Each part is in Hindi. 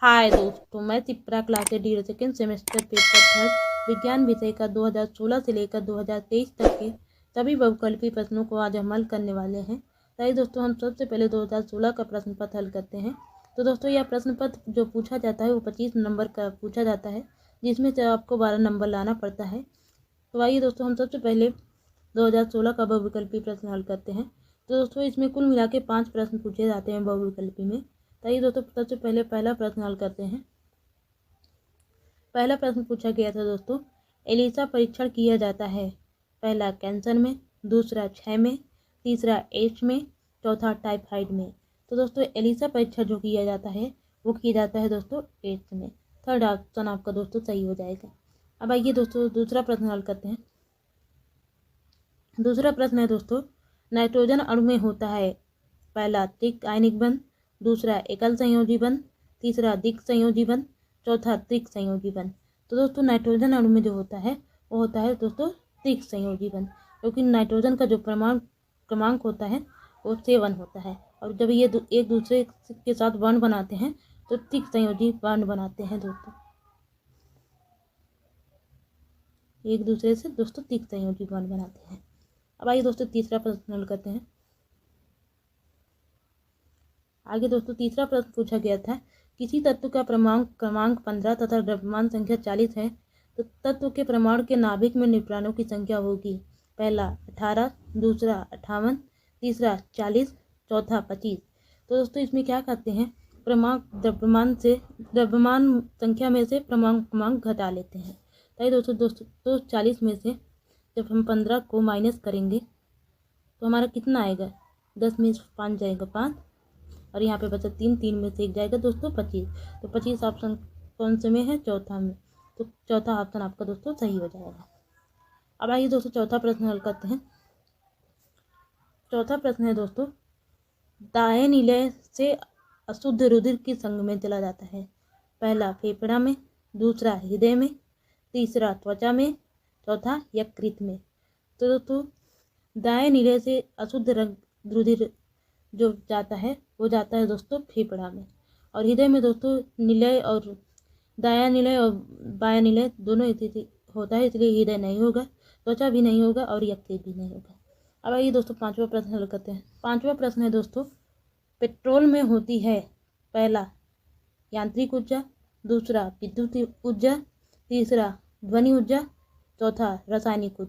हाय दोस्तों, मैं Tipra class 8 second semester paper third विज्ञान विषय का 2016 से लेकर 2023 तक के सभी बहुकल्पीय प्रश्नों को आज हम हल करने वाले हैं। ताकि दोस्तों हम सबसे पहले 2016 का प्रश्न पत्र हल करते हैं। तो दोस्तों यह प्रश्न पत्र जो पूछा जाता है वो 25 नंबर का पूछा जाता है, जिसमें से आपको 12 नंबर लाना पड़ता है। तो आइए दोस्तों हम सबसे पहले 2016 का बहुविकल्पी प्रश्न हल करते हैं। तो दोस्तों इसमें कुल मिला के 5 प्रश्न पूछे जाते हैं बहुविकल्पी में। ताकि दोस्तों सबसे पहले पहला प्रश्न हल करते हैं। पहला प्रश्न पूछा गया था दोस्तों, एलिसा परीक्षण किया जाता है पहला कैंसर में, दूसरा क्षय में, तीसरा एड्स में, चौथा टाइफाइड में। तो दोस्तों एलिसा परीक्षण जो किया जाता है वो किया जाता है दोस्तों एड्स में। थर्ड ऑप्शन आपका दोस्तों सही हो जाएगा। अब आइए दोस्तों दूसरा प्रश्न हल करते हैं। दूसरा प्रश्न है दोस्तों, नाइट्रोजन अणु में होता है पहला त्रिक आयनिक बंध, दूसरा एकल संयोजी बंध, तीसरा द्विक संयोजी बंध, चौथा त्रिक संयोजी बंध। तो दोस्तों नाइट्रोजन अणु में जो होता है वो होता है दोस्तों त्रिक संयोजी बंध, क्योंकि नाइट्रोजन का जो क्रमांक होता है वो 7 होता है, और जब ये एक दूसरे के साथ बॉन्ड बनाते हैं तो त्रिक संयोजी बॉन्ड बनाते हैं दोस्तों, एक दूसरे से दोस्तों त्रिक संयोजी बॉन्ड बनाते हैं। अब आइए दोस्तों तीसरा प्रश्न हल करते हैं। आगे दोस्तों तीसरा प्रश्न पूछा गया था, किसी तत्व का क्रमांक 15 तथा द्रव्यमान संख्या 40 है तो तत्व के परमाणु के नाभिक में न्यूट्रॉनों की संख्या होगी पहला 18, दूसरा 58, तीसरा 40, चौथा 25। तो दोस्तों इसमें क्या करते हैं, द्रव्यमान संख्या में से क्रमांक घटा लेते हैं। ताकि दोस्तों 40 में से जब हम 15 को माइनस करेंगे तो हमारा कितना आएगा, 10 में 5 जाएगा 5, और यहाँ पे बचा 3 में से 1 जाएगा दोस्तों 25। तो 25 ऑप्शन कौन से में है, चौथा में। तो चौथा ऑप्शन आपका दोस्तों सही हो जाएगा। अब आइए दोस्तों चौथा प्रश्न हल करते हैं। चौथा प्रश्न है दोस्तों, दाएं निलय से अशुद्ध रुधिर किस अंग में चला जाता है पहला फेफड़ा में, दूसरा हृदय में, तीसरा त्वचा में, चौथा यकृत में। तो दोस्तों दाएं निलय से अशुद्ध रुधिर जो जाता है वो जाता है दोस्तों फेफड़ा में, और हृदय में दोस्तों निलय और दायां निलय और बायां निलय दोनों होता है, इसलिए हृदय नहीं होगा, त्वचा भी नहीं होगा और यकृत भी नहीं होगा। अब आइए दोस्तों पांचवा प्रश्न हल करते हैं। पांचवा प्रश्न है दोस्तों, पेट्रोल में होती है पहला यांत्रिक ऊर्जा, दूसरा विद्युत ऊर्जा, तीसरा ध्वनि ऊर्जा, चौथा रासायनिक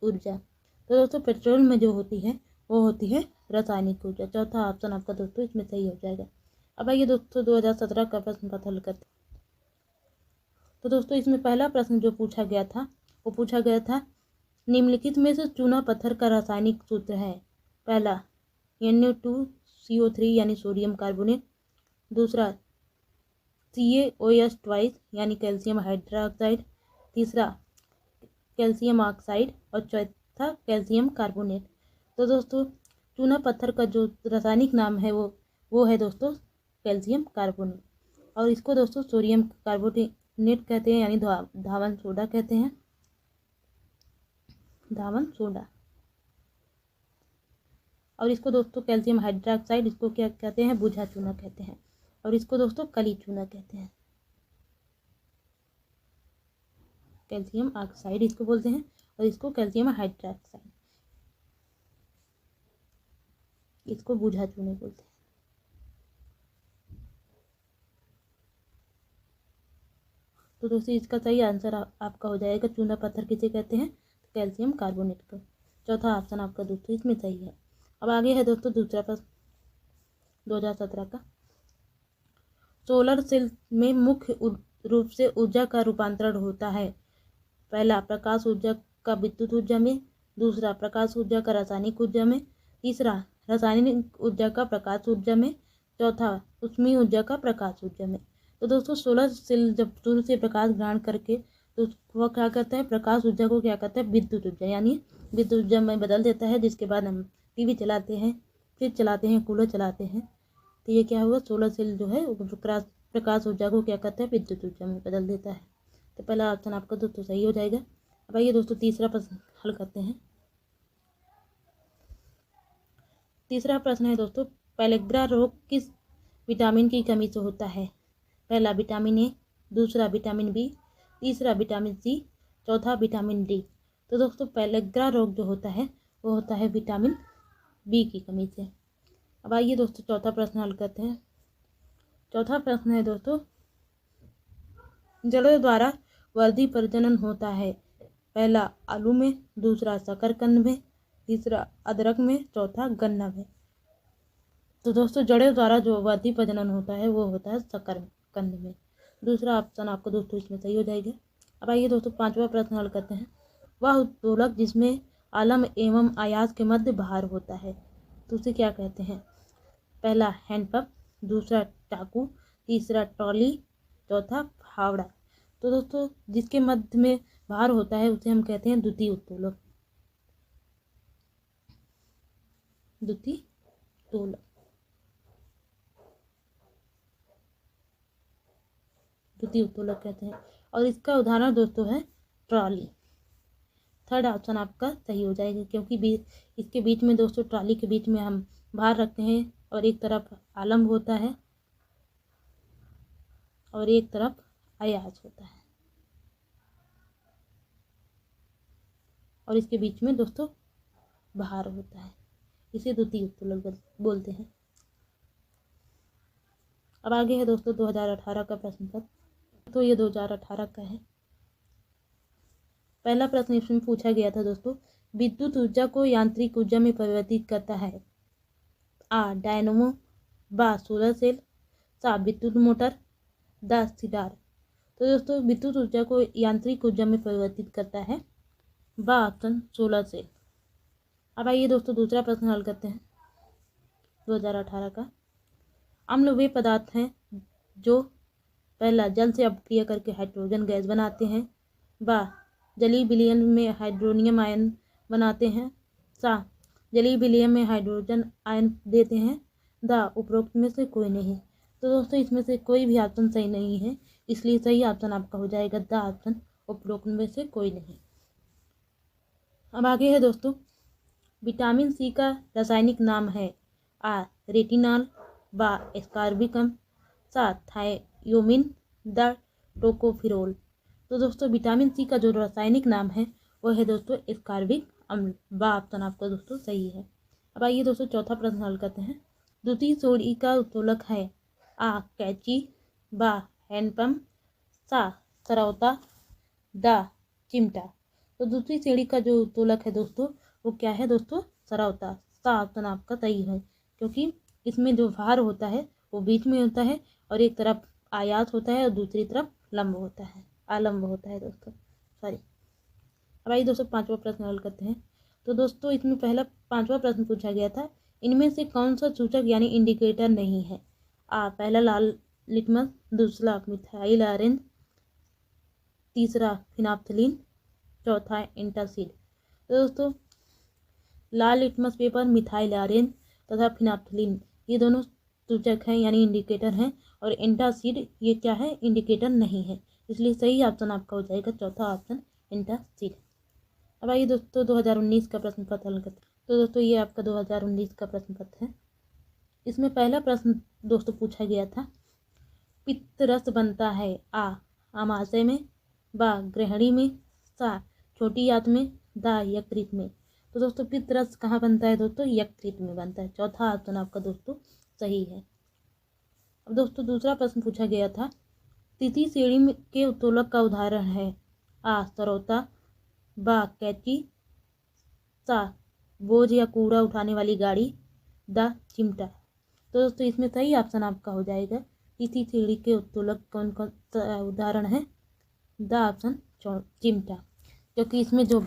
ऊर्जा। तो दोस्तों पेट्रोल में जो होती है वो होती है रासायनिक ऊर्जा। चौथा ऑप्शन आपका दोस्तों इसमें सही हो जाएगा। अब आइए दोस्तों 2017 का प्रश्न पत्र हल करते हैं। तो दोस्तों इसमें पहला प्रश्न जो पूछा गया था वो पूछा गया था, निम्नलिखित में से चूना पत्थर का रासायनिक सूत्र है पहला NO2CO3 यानी सोडियम कार्बोनेट, दूसरा CaOH यानी कैल्शियम हाइड्रोक्साइड, तीसरा कैल्शियम ऑक्साइड और चौथा कैल्शियम कार्बोनेट। तो दोस्तों चूना पत्थर का जो रासायनिक नाम है वो है दोस्तों कैल्शियम कार्बोनेट, और इसको दोस्तों सोडियम कार्बोनेट कहते हैं, यानी धावन सोडा कहते हैं, धावन सोडा। और इसको दोस्तों कैल्शियम हाइड्रोक्साइड इसको क्या कहते हैं, बुझा चूना कहते हैं, और इसको दोस्तों कली चूना कहते हैं, कैल्शियम ऑक्साइड इसको बोलते हैं, और इसको कैल्शियम हाइड्रोक्साइड इसको बुझा चूने बोलते हैं। तो दोस्तों इसका सही आंसर आपका हो जाएगा, चूना पत्थर किसे कहते हैं, कैल्शियम कार्बोनेट को। चौथा ऑप्शन आपका दोस्तों इसमें सही है। अब आगे है दोस्तों दूसरा प्रश्न 2017 का, सोलर सेल में मुख्य रूप से ऊर्जा का रूपांतरण होता है पहला प्रकाश ऊर्जा का विद्युत ऊर्जा में, दूसरा प्रकाश ऊर्जा का रासायनिक ऊर्जा में, तीसरा रासायनिक ऊर्जा का प्रकाश ऊर्जा में, चौथा ऊष्मीय ऊर्जा का प्रकाश ऊर्जा में। तो दोस्तों सोलर सेल जब सूर्य से प्रकाश ग्रहण करके तो वह क्या करता है, प्रकाश ऊर्जा को क्या करता है, विद्युत ऊर्जा यानी विद्युत ऊर्जा में बदल देता है, जिसके बाद हम टीवी चलाते हैं, फ्रिज चलाते हैं, कूलर चलाते हैं। तो ये क्या हुआ, सोलर सेल जो है प्रकाश ऊर्जा को क्या करता है, विद्युत ऊर्जा में बदल देता है। तो पहला ऑप्शन आपका दोस्तों सही हो जाएगा। अब आइए दोस्तों तीसरा प्रश्न हल करते हैं। तीसरा प्रश्न है दोस्तों, पेलेग्रा रोग किस विटामिन की कमी से होता है पहला विटामिन ए, दूसरा विटामिन बी, तीसरा विटामिन सी, चौथा विटामिन डी। तो दोस्तों पेलेग्रा रोग जो होता है वो होता है विटामिन बी की कमी से। अब आइए दोस्तों चौथा प्रश्न हल करते हैं। चौथा प्रश्न है दोस्तों, जड़ों द्वारा वर्धी प्रजनन होता है। पहला आलू में, दूसरा शकरकंद में, तीसरा अदरक में, चौथा गन्ना में। तो दोस्तों जड़ों द्वारा जो वर्धी प्रजनन होता है वो होता है शकरकंद में। दूसरा ऑप्शन आपको दोस्तों इसमें सही हो जाएगा। अब आइए दोस्तों पांचवा प्रश्न हल करते हैं। वह उत्तोलक जिसमें आलम एवं आयास के मध्य भार होता है, तो उसे क्या कहते हैं? पहला हैंडपंप, दूसरा चाकू, तीसरा ट्रॉली, चौथा फावड़ा। तो दोस्तों जिसके मध्य में भार होता है उसे हम कहते हैं द्वितीय उत्तोलक। द्वितीय उत्तोलक, द्वितीय उत्तोलक कहते हैं। और इसका उदाहरण दोस्तों है ट्रॉली। थर्ड ऑप्शन आपका सही हो जाएगा, क्योंकि इसके बीच में दोस्तों, ट्रॉली के बीच में हम भार रखते हैं और एक तरफ आलम्ब होता है और एक तरफ अयाज होता है, और इसके बीच में दोस्तों भार होता है, इसे द्वितीय उत्तोलक बोलते हैं। अब आगे है दोस्तों 2018 का प्रश्न पत्र। तो ये 2018 का है। पहला प्रश्न इसमें पूछा गया था दोस्तों, विद्युत ऊर्जा को यांत्रिक ऊर्जा में परिवर्तित करता है। आ डायनमो, बा सोलर सेल, सा विद्युत मोटर, दा सिडार। तो दोस्तों विद्युत ऊर्जा को यांत्रिक ऊर्जा में परिवर्तित करता है बा ऑप्शन सोलर सेल। अब आइए दोस्तों दूसरा प्रश्न हल करते हैं 2018 का। अम्ल वे पदार्थ हैं जो पहला जल से अपक्रिया करके हाइड्रोजन गैस बनाते हैं, बा जलीय विलयन में हाइड्रोनियम आयन बनाते हैं, सा जलीय विलयन में हाइड्रोजन आयन देते हैं, दा उपरोक्त में से कोई नहीं। तो दोस्तों इसमें से कोई भी ऑप्शन सही नहीं है, इसलिए सही ऑप्शन आपका हो जाएगा दा ऑप्शन, उपरोक्त में से कोई नहीं। अब आगे है दोस्तों, विटामिन सी का रासायनिक नाम है। आ रेटिनॉल, बा एस्कार्बिकम, सा थायोमिन, द टोकोफिरोल। तो दोस्तों विटामिन सी का जो रासायनिक नाम है वो है दोस्तों एस्कार्बिक अम्ल, बा ऑप्शन आपका दोस्तों सही है। अब आइए दोस्तों चौथा प्रश्न हल करते हैं। द्वितीय श्रेणी का उत्तोलक है। आ कैंची, बा हैंडपंप, सा सरौता, दा चिमटा। तो दूसरी श्रेणी का जो उत्तोलक है दोस्तों वो क्या है दोस्तों? सरौता। सा ऑप्शन आपका सही है, क्योंकि इसमें जो भार होता है वो बीच में होता है और एक तरफ आयात होता है और दूसरी तरफ लंब होता है, आलम्ब होता है दोस्तों, सॉरी। अब आइए दोस्तों पांचवा प्रश्न हल करते हैं। तो दोस्तों इसमें पहला पांचवा प्रश्न पूछा गया था, इनमें से कौन सा सूचक यानी इंडिकेटर नहीं है? आ पहला लाल लिटमस, दूसरा मिथाइल आयरन, तीसरा फिनाप्थलीन, चौथा एंटासिड। तो दोस्तों लाल लिटमस पेपर, मिथाइल आयरन तथा फिनाप्थलीन ये दोनों सूचक हैं यानी इंडिकेटर हैं, और एंटासिड ये क्या है? इंडिकेटर नहीं है, इसलिए सही ऑप्शन आपका हो जाएगा चौथा ऑप्शन एंटासिड। अब आइए दोस्तों 2019 का प्रश्न पत्र हल करते हैं। तो दोस्तों ये आपका 2019 का प्रश्न पत्र है। इसमें पहला प्रश्न दोस्तों पूछा गया था, पित्त रस बनता है। आ आमाशय में, बा ग्रहणी में, सा छोटी आंत में, दा यकृत में। तो दोस्तों पित्त रस कहाँ बनता है दोस्तों? यकृत में बनता है, चौथा ऑप्शन आपका दोस्तों सही है। अब दोस्तों दूसरा प्रश्न पूछा गया था, तृतीय श्रेणी के उत्तोलक का उदाहरण है। आ सरौता, बा कैंची, सा बोझ या कूड़ा उठाने वाली गाड़ी, दा चिमटा। तो दोस्तों इसमें सही ऑप्शन आपका हो जाएगा तृतीय श्रेणी के उत्तोलक कौन कौन सा उदाहरण है? दा ऑप्शन चिमटा, क्योंकि इसमें जो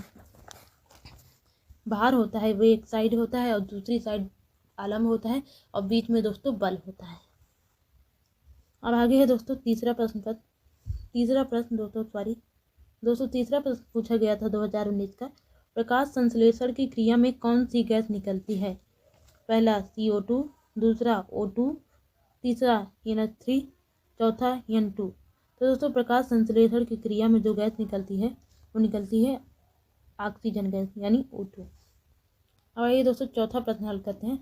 भार होता है वो एक साइड होता है और दूसरी साइड आलम होता है और बीच में दोस्तों बल होता है। अब आगे है दोस्तों तीसरा प्रश्न तीसरा प्रश्न पूछा गया था 2019 का, प्रकाश संश्लेषण की क्रिया में कौन सी गैस निकलती है? पहला CO2, दूसरा O2, तीसरा NH3, चौथा N2। तो दोस्तों प्रकाश संश्लेषण की क्रिया में जो गैस निकलती है वो निकलती है ऑक्सीजन गैस यानी O2। अब आइए दोस्तों चौथा प्रश्न हल करते हैं।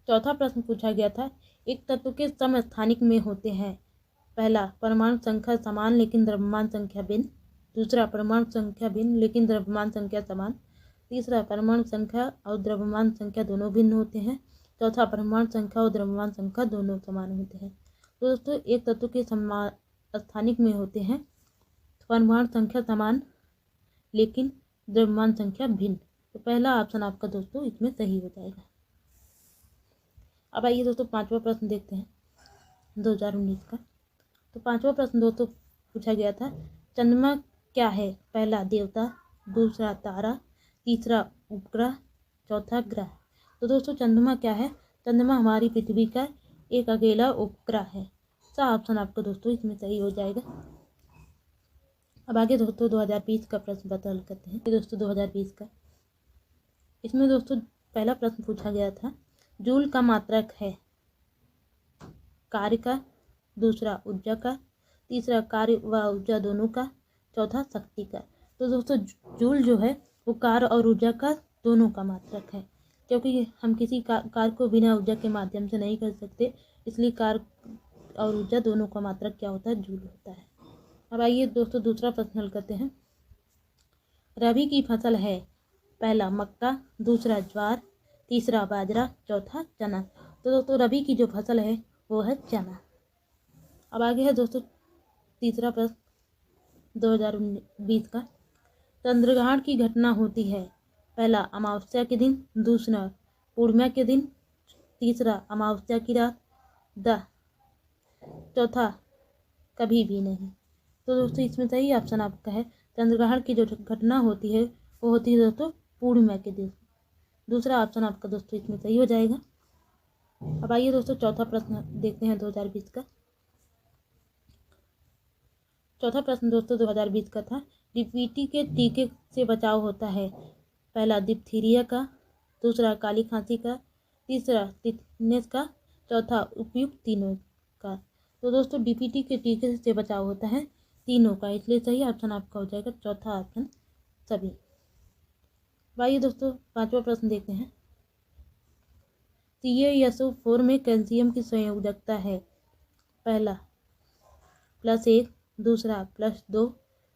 चौथा प्रश्न पूछा गया था, एक तत्व के समस्थानिक में होते हैं। पहला, परमाणु संख्या समान लेकिन द्रव्यमान संख्या भिन्न। दूसरा, परमाणु संख्या भिन्न लेकिन द्रव्यमान संख्या समान। तीसरा, परमाणु संख्या और द्रव्यमान संख्या दोनों भिन्न होते हैं। चौथा, परमाणु संख्या और द्रव्यमान संख्या दोनों समान होते हैं। तो दोस्तों, एक तत्व के समस्थानिक में होते हैं परमाणु संख्या समान लेकिन द्रव्यमान संख्या भिन्न। तो पहला ऑप्शन आपका दोस्तों इसमें सही हो जाएगा। अब आइए दोस्तों 5वां प्रश्न देखते हैं 2019 का। तो 5वां प्रश्न दोस्तों पूछा गया था, चंद्रमा क्या है? पहला, देवता। दूसरा, तारा। तीसरा, उपग्रह। चौथा, ग्रह। तो दोस्तों, चंद्रमा क्या है? चंद्रमा हमारी पृथ्वी का एक अकेला उपग्रह है। सा ऑप्शन आपका दोस्तों इसमें सही हो जाएगा। अब आगे दोस्तों 2020 का प्रश्न बदल करते हैं। दोस्तों 2020 का, इसमें दोस्तों पहला प्रश्न पूछा गया था, जूल का मात्रक है कार्य का। दूसरा, ऊर्जा का। तीसरा, कार्य व ऊर्जा दोनों का। चौथा, शक्ति का। तो दोस्तों जूल जो है वो कार्य और ऊर्जा का दोनों का मात्रक है, क्योंकि हम किसी कार्य को बिना ऊर्जा के माध्यम से नहीं कर सकते, इसलिए कार्य और ऊर्जा दोनों का मात्रक क्या होता है? जूल होता है। अब आइए दोस्तों दूसरा प्रश्न हल करते हैं। रबी की फसल है, पहला मक्का। दूसरा, ज्वार। तीसरा, बाजरा। चौथा, चना। तो दोस्तों रबी की जो फसल है वो है चना। अब आगे है दोस्तों तीसरा प्रश्न 2020 का, चंद्रग्रहण की घटना होती है, पहला अमावस्या के दिन। दूसरा, पूर्णिमा के दिन। तीसरा, अमावस्या की रात। चौथा, कभी भी नहीं। तो दोस्तों इसमें सही ऑप्शन आपका है, चंद्रग्रहण की जो घटना होती है वो होती है दोस्तों पूर्णिमा के दिन। दूसरा ऑप्शन आपका दोस्तों इसमें सही हो जाएगा। अब आइए दोस्तों चौथा प्रश्न देखते हैं 2020 का। चौथा प्रश्न दोस्तों 2020 का था, डीपीटी के टीके से बचाव होता है, पहला डिप्थीरिया का। दूसरा, काली खांसी का। तीसरा, टिटनेस का। चौथा, उपयुक्त तीनों का। तो दोस्तों डीपीटी के टीके से बचाव होता है तीनों का, इसलिए सही ऑप्शन आपका हो जाएगा चौथा ऑप्शन सभी। आइए दोस्तों 5वां प्रश्न देखते हैं। CaSO4 में कैल्शियम की संयोजकता है, पहला +1। दूसरा, +2।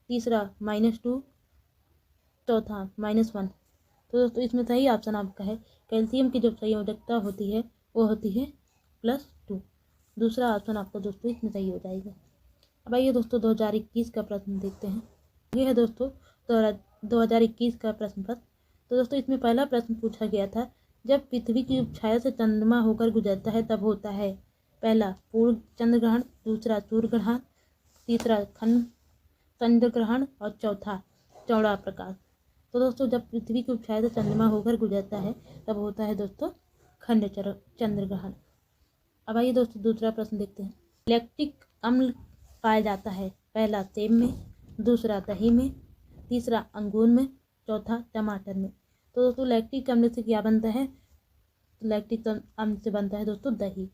तीसरा, -2। चौथा, -1। तो दोस्तों इसमें सही ऑप्शन आपका है, कैल्शियम की जो संयोजकता होती है वो होती है +2। दूसरा ऑप्शन आपका दोस्तों इसमें सही हो जाएगा। अब आइए दोस्तों 2021 का प्रश्न देखते हैं। ये है दोस्तों 2021 का प्रश्न पत्र। तो दोस्तों इसमें पहला प्रश्न पूछा गया था, जब पृथ्वी की उपछाया से चंद्रमा होकर गुजरता है तब होता है, पहला पूर्ण चंद्रग्रहण। दूसरा, सूर्य ग्रहण। तीसरा, खंड चंद्र ग्रहण। और चौथा, चौड़ा प्रकाश। तो दोस्तों जब पृथ्वी की उपछाया से चंद्रमा होकर गुजरता है तब होता है दोस्तों खंड चंद्र ग्रहण। अब आइए दोस्तों दूसरा प्रश्न देखते हैं। लैक्टिक अम्ल पाया जाता है, पहला सेब में। दूसरा, दही में। तीसरा, अंगूर में। चौथा, टमाटर में। तो दोस्तों लैक्टिक अम्ल से क्या बनता है? लैक्टिक अम्ल से बनता है दोस्तों दही।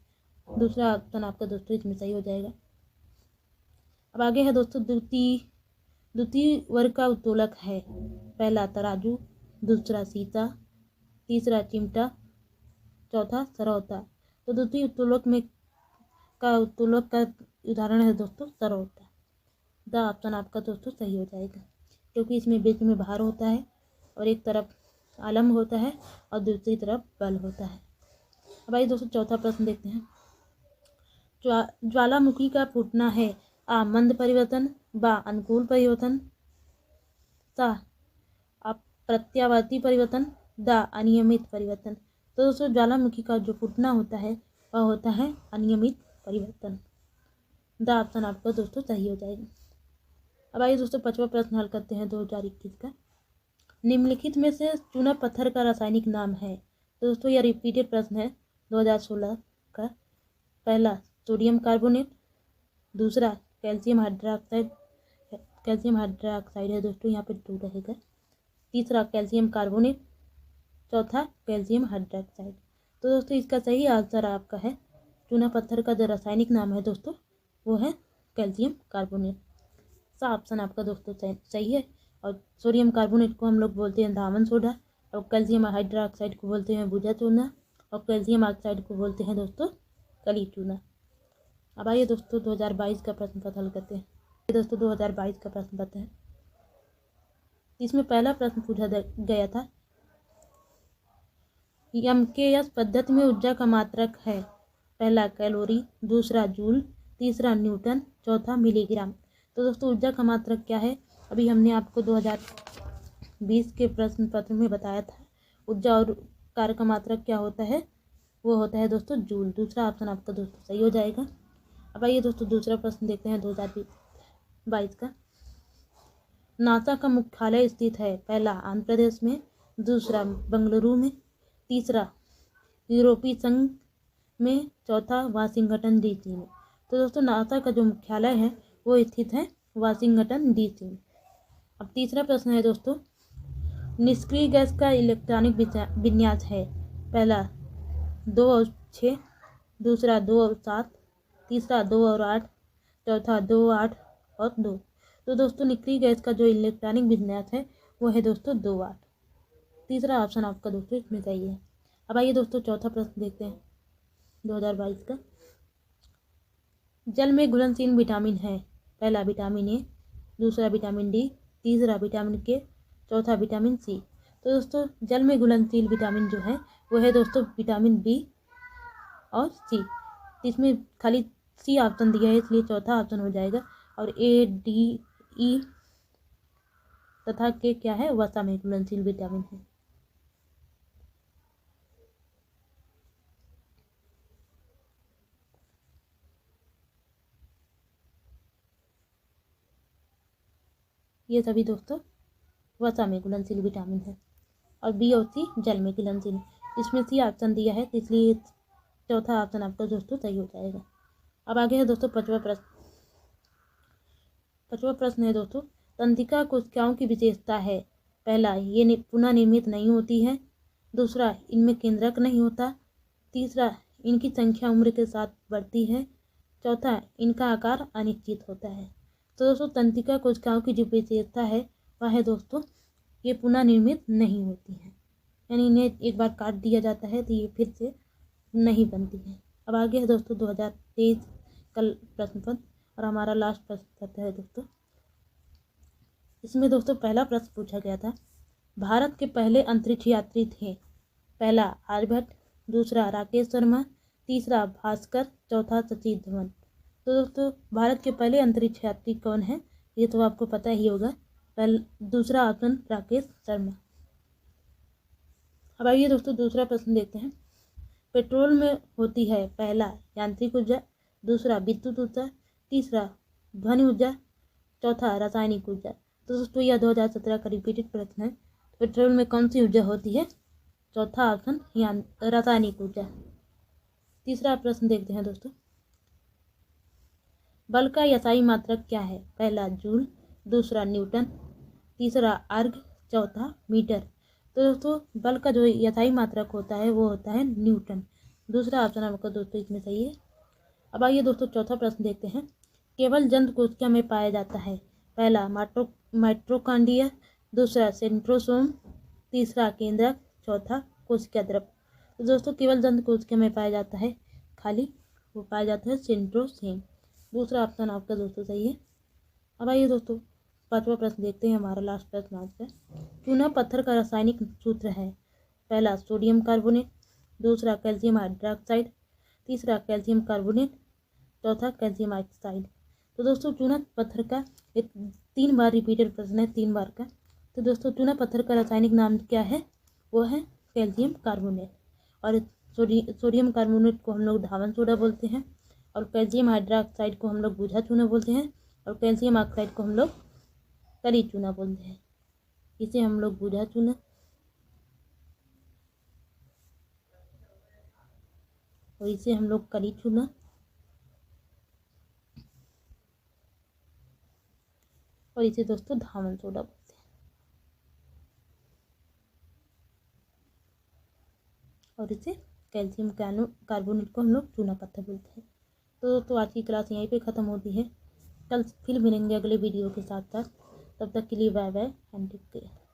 दूसरा ऑप्शन आपका दोस्तों इसमें सही हो जाएगा। अब आगे है दोस्तों द्वितीय वर्ग का उत्तोलक है, पहला तराजू। दूसरा, सीसा। तीसरा, चिमटा। चौथा, सरौता। तो द्वितीय उत्तोलक का उदाहरण है दोस्तों सरौता। द ऑप्शन आपका दोस्तों सही हो जाएगा, क्योंकि इसमें बीच में भार होता है और एक तरफ आलम्ब होता है और दूसरी तरफ बल होता है। अब आइए दोस्तों चौथा प्रश्न देखते हैं। ज्वालामुखी का फूटना है, आ मंद परिवर्तन, बा अनुकूल परिवर्तन, सा अप्रत्यावर्ती परिवर्तन, द अनियमित परिवर्तन। तो दोस्तों ज्वालामुखी का जो फूटना होता है वह होता है अनियमित परिवर्तन। द ऑप्शन आपका दोस्तों सही हो जाएगा। अब आइए दोस्तों 5वां प्रश्न हल करते हैं 2021 का। निम्नलिखित में से चूना पत्थर का रासायनिक नाम है। तो दोस्तों यह रिपीटेड प्रश्न है 2016 का। पहला, सोडियम कार्बोनेट। दूसरा, कैल्शियम हाइड्रोक्साइड है दोस्तों, यहाँ पे 2 रहेगा। तीसरा, कैल्शियम कार्बोनेट। चौथा, कैल्शियम हाइड्रोक्साइड। तो दोस्तों इसका सही आंसर आपका है, चूना पत्थर का जो रासायनिक नाम है दोस्तों वो है कैल्शियम कार्बोनेट। सा ऑप्शन आपका दोस्तों सही है। और सोडियम कार्बोनेट को हम लोग बोलते हैं धामन सोडा, और कैल्शियम हाइड्रोक्साइड को बोलते हैं भुजा चूना, और कैल्शियम ऑक्साइड को बोलते हैं दोस्तों कली चूना। अब आइए दोस्तों 2022 का प्रश्न पत्र हल करते हैं। दोस्तों 2022 का प्रश्न पत्र है, इसमें पहला प्रश्न पूछा गया था, एमकेएस पद्धति में ऊर्जा का मात्रक है, पहला कैलोरी, दूसरा जूल, तीसरा न्यूटन, चौथा मिलीग्राम। तो दोस्तों ऊर्जा का मात्रक क्या है, अभी हमने आपको 2020 के प्रश्न पत्र में बताया था। ऊर्जा और कार्य का मात्रक क्या होता है, वो होता है दोस्तों जूल। दूसरा ऑप्शन आपका दोस्तों सही हो जाएगा। अब आइए दोस्तों दूसरा प्रश्न देखते हैं 2022 का। नासा का मुख्यालय स्थित है, पहला आंध्र प्रदेश में, दूसरा बेंगलुरु में, तीसरा यूरोपीय संघ में, चौथा वाशिंगटन डीसी में। तो दोस्तों नासा का जो मुख्यालय है वो स्थित है वाशिंगटन डीसी में। अब तीसरा प्रश्न है दोस्तों, निष्क्रिय गैस का इलेक्ट्रॉनिक विन्यास है, पहला 2 और 6, दूसरा 2 और 7, तीसरा 2 और 8, चौथा 2, 8 और 2। तो दोस्तों निष्क्रिय गैस का जो इलेक्ट्रॉनिक विन्यास है वो है दोस्तों 2, 8। तीसरा ऑप्शन आपका दोस्तों इसमें सही है। अब आइए दोस्तों चौथा प्रश्न देखते हैं 2022 का। जल में घुलनशील विटामिन है, पहला विटामिन ए, दूसरा विटामिन डी, तीसरा विटामिन के, चौथा विटामिन सी। तो दोस्तों जल में घुलनशील विटामिन जो है वो है दोस्तों विटामिन बी और सी। इसमें खाली सी ऑप्शन दिया है इसलिए चौथा ऑप्शन हो जाएगा। और ए, डी, ई तथा के क्या है, वसा में घुलनशील विटामिन है। ये सभी दोस्तों वसा में घुलनशील विटामिन है और बी और सी जल में घुलनशील। इसमें सी ऑप्शन दिया है तो इसलिए चौथा ऑप्शन आपका दोस्तों सही हो जाएगा। अब आगे है दोस्तों पांचवा प्रश्न। पांचवा प्रश्न है दोस्तों, तंत्रिका कोशिकाओं की विशेषता है, पहला ये पुनः निर्मित नहीं होती है, दूसरा इनमें केंद्रक नहीं होता, तीसरा इनकी संख्या उम्र के साथ बढ़ती है, चौथा इनका आकार अनिश्चित होता है। तो दोस्तों तंत्रिका कोशिकाओं की जो विशेषता है वह है दोस्तों ये पुनः निर्मित नहीं होती है, यानी इन्हें एक बार काट दिया जाता है तो ये फिर से नहीं बनती है। अब आगे है दोस्तों 2023 का प्रश्न पत्र और हमारा लास्ट प्रश्न पत्र है दोस्तों। इसमें दोस्तों पहला प्रश्न पूछा गया था, भारत के पहले अंतरिक्ष यात्री थे, पहला आर्यभट्ट, दूसरा राकेश शर्मा, तीसरा भास्कर, चौथा सतीश धवन। तो दोस्तों भारत के पहले अंतरिक्ष यात्री कौन है, ये तो आपको पता ही होगा। दूसरा ऑप्शन राकेश शर्मा। अब आइए दोस्तों दूसरा प्रश्न देखते हैं। पेट्रोल में होती है, पहला यांत्रिक ऊर्जा, दूसरा विद्युत ऊर्जा, तीसरा ध्वनि ऊर्जा, चौथा रासायनिक ऊर्जा। तो दोस्तों यह 2017 का रिपीटेड प्रश्न है। पेट्रोल में कौन सी ऊर्जा होती है, चौथा ऑप्शन रासायनिक ऊर्जा। तीसरा प्रश्न देखते हैं दोस्तों, बल का यसाई मात्रक क्या है, पहला जूल, दूसरा न्यूटन, तीसरा अर्ग, चौथा मीटर। तो दोस्तों बल का जो यसाई मात्रक होता है वो होता है न्यूटन। दूसरा ऑप्शन आपका दोस्तों इसमें सही है। अब आइए दोस्तों चौथा प्रश्न देखते हैं। केवल जंतु कोशिका में पाया जाता है, पहला माइटोकॉन्ड्रिया, दूसरा सेंट्रोसोम, तीसरा केंद्रक, चौथा कोशिका द्रव। तो दोस्तों केवल जंतु कोशिका में पाया जाता है, खाली वो पाया जाता है सेंट्रोसोम। दूसरा ऑप्शन आपका दोस्तों सही है। अब आइए दोस्तों पांचवा प्रश्न देखते हैं, हमारा लास्ट प्रश्न आज का। चूना पत्थर का रासायनिक सूत्र है, पहला सोडियम कार्बोनेट, दूसरा कैल्शियम हाइड्रोक्साइड, तीसरा कैल्शियम कार्बोनेट, चौथा कैल्शियम ऑक्साइड। तो दोस्तों चूना पत्थर का एक 3 बार रिपीटेड प्रश्न है, 3 बार का। तो दोस्तों चूना पत्थर का रासायनिक नाम क्या है, वो है कैल्शियम कार्बोनेट। और सोडियम कार्बोनेट को हम लोग धावन सोडा बोलते हैं, और कैल्शियम हाइड्रोक्साइड को हम लोग बूझा चूना बोलते हैं, और कैल्शियम ऑक्साइड को हम लोग कली चूना बोलते हैं। इसे हम लोग बूझा चूना और इसे हम लोग कली चूना और इसे दोस्तों धावन सोडा बोलते हैं। और इसे कैल्शियम कार्बोनेट को हम लोग चूना पत्थर बोलते हैं। तो दोस्तों आज की क्लास यहीं पे ख़त्म होती है। कल फिर मिलेंगे अगले वीडियो के साथ साथ। तब तक के लिए bye bye and take care.